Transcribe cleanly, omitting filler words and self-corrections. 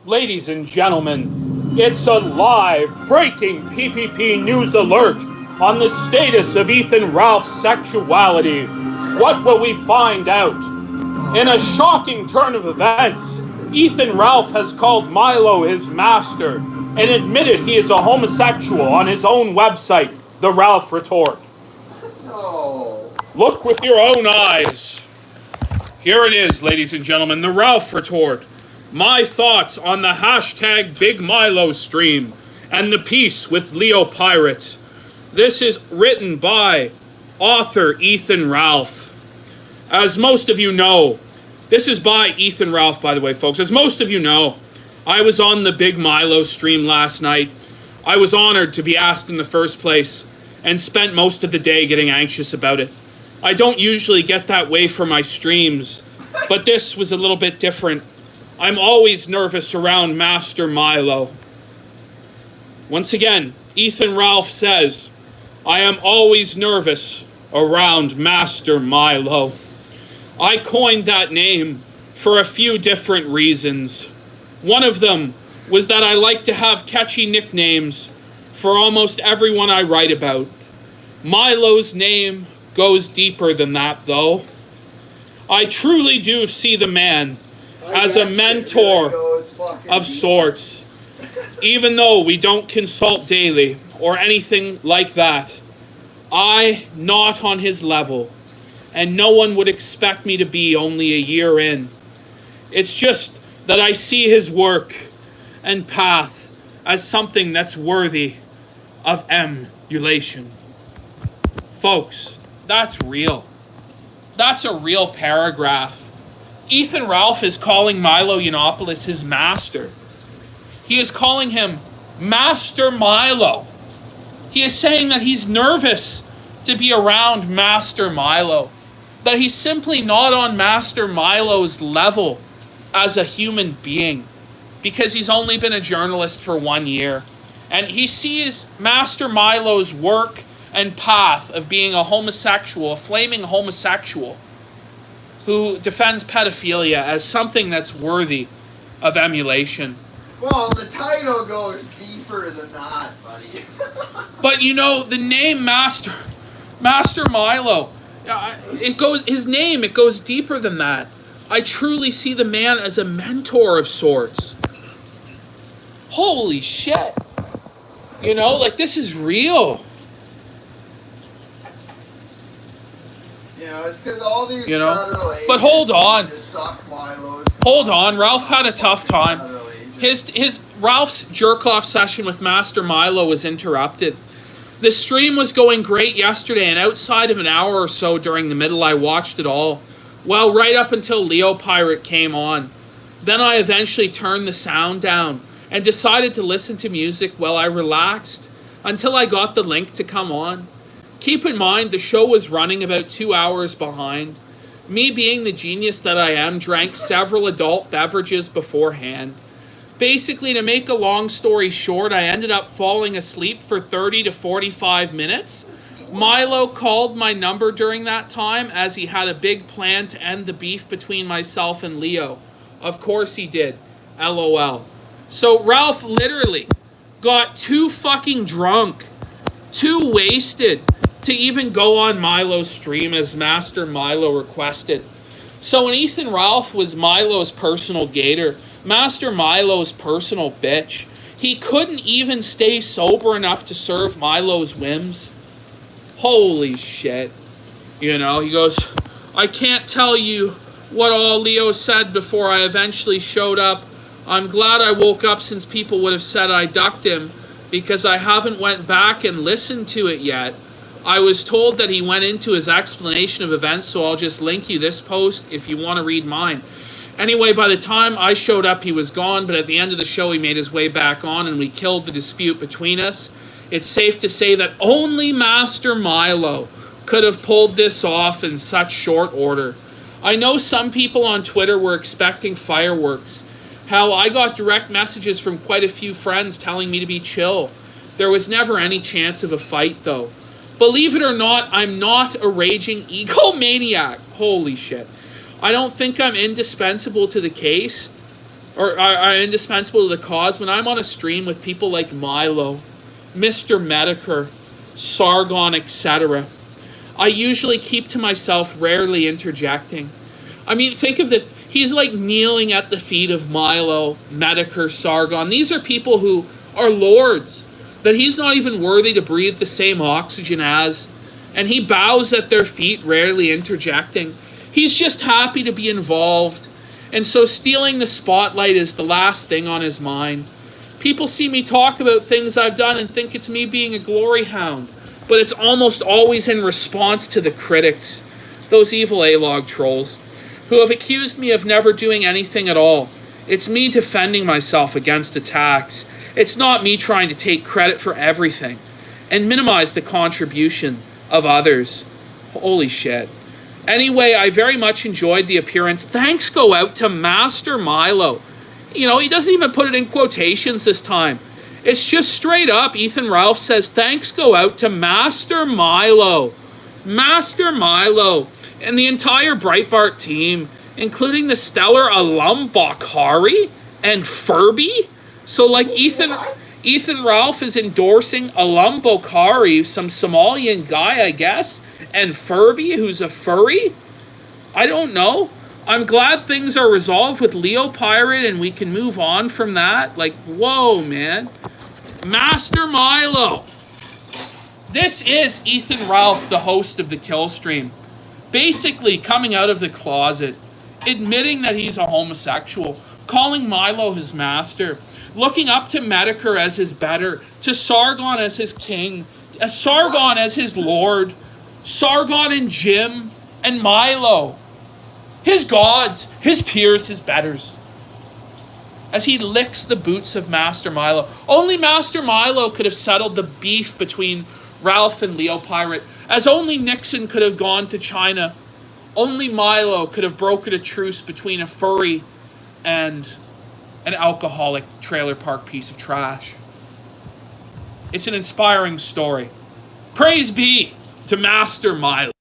Ladies and gentlemen, it's a live breaking PPP news alert on the status of Ethan Ralph's sexuality. What will we find out? In a shocking turn of events, Ethan Ralph has called Milo his master and admitted he is a homosexual on his own website, The Ralph Retort. No. Look with your own eyes. Here it is, ladies and gentlemen, The Ralph Retort. My thoughts on the hashtag Big Milo stream and the piece with Leo Pirate. This is written by author Ethan Ralph. As most of you know, this is by Ethan Ralph, by the way, folks. As most of you know, I was on the Big Milo stream last night. I was honored to be asked in the first place and spent most of the day getting anxious about it. I don't usually get that way for my streams, but this was a little bit different. I'm always nervous around Master Milo. Once again, Ethan Ralph says, I am always nervous around Master Milo. I coined that name for a few different reasons. One of them was that I like to have catchy nicknames for almost everyone I write about. Milo's name goes deeper than that, though. I truly do see the man as a mentor of sorts. Even though we don't consult daily or anything like that, I not on his level, and no one would expect me to be only a year in. It's just that I see his work and path as something that's worthy of emulation. Folks, that's real. That's a real paragraph. Ethan Ralph is calling Milo Yiannopoulos his master. He is calling him Master Milo. He is saying that he's nervous to be around Master Milo, that he's simply not on Master Milo's level as a human being because he's only been a journalist for 1 year. And he sees Master Milo's work and path of being a homosexual, a flaming homosexual, who defends pedophilia as something that's worthy of emulation. Well, the title goes deeper than that, buddy. But you know, the name Master Milo, it goes deeper than that. I truly see the man as a mentor of sorts. Holy shit. You know, like, this is real. You know, it's because all these federal agents, but hold on. Hold on. Ralph had a tough time. His Ralph's jerk-off session with Master Milo was interrupted. The stream was going great yesterday, and outside of an hour or so during the middle, I watched it all. Well, right up until Leo Pirate came on. Then I eventually turned the sound down and decided to listen to music while I relaxed until I got the link to come on. Keep in mind, the show was running about 2 hours behind. Me being the genius that I am, drank several adult beverages beforehand. Basically, to make a long story short, I ended up falling asleep for 30 to 45 minutes. Milo called my number during that time as he had a big plan to end the beef between myself and Leo. Of course he did. LOL. So Ralph literally got too fucking drunk, too wasted, to even go on Milo's stream as Master Milo requested. So when Ethan Ralph was Milo's personal gator, Master Milo's personal bitch, he couldn't even stay sober enough to serve Milo's whims. Holy shit. You know, he goes, I can't tell you what all Leo said before I eventually showed up. I'm glad I woke up since people would have said I ducked him because I haven't went back and listened to it yet. I was told that he went into his explanation of events, so I'll just link you this post if you want to read mine. Anyway, by the time I showed up, he was gone, but at the end of the show, he made his way back on, and we killed the dispute between us. It's safe to say that only Master Milo could have pulled this off in such short order. I know some people on Twitter were expecting fireworks. Hell, I got direct messages from quite a few friends telling me to be chill. There was never any chance of a fight, though. Believe it or not, I'm not a raging egomaniac. Holy shit. I don't think I'm indispensable to the case. are indispensable to the cause. When I'm on a stream with people like Milo, Mr. Medicare, Sargon, etc., I usually keep to myself, rarely interjecting. I mean, think of this. He's like kneeling at the feet of Milo, Medicare, Sargon. These are people who are lords that he's not even worthy to breathe the same oxygen as. And he bows at their feet, rarely interjecting. He's just happy to be involved. And so stealing the spotlight is the last thing on his mind. People see me talk about things I've done and think it's me being a glory hound. But it's almost always in response to the critics, those evil A-log trolls, who have accused me of never doing anything at all. It's me defending myself against attacks. It's not me trying to take credit for everything and minimize the contribution of others. Holy shit. Anyway, I very much enjoyed the appearance. Thanks go out to Master Milo. You know, he doesn't even put it in quotations this time. It's just straight up. Ethan Ralph says, thanks go out to Master Milo. Master Milo and the entire Breitbart team, including the stellar alum Bakari and Furby. So like Ethan Ralph is endorsing alum Bakari, some Somalian guy, I guess, and Furby, who's a furry. I don't know. I'm glad things are resolved with Leo Pirate and we can move on from that. Like, whoa, man. Master Milo. This is Ethan Ralph, the host of the Kill Stream, basically coming out of the closet, admitting that he's a homosexual, calling Milo his master, looking up to Medicare as his better, to Sargon as his king, Sargon as his lord, Sargon and Jim and Milo, his gods, his peers, his betters. As he licks the boots of Master Milo. Only Master Milo could have settled the beef between Ralph and Leo Pirate. As only Nixon could have gone to China. Only Milo could have brokered a truce between a furry and an alcoholic trailer park piece of trash. It's an inspiring story. Praise be to Master Milo.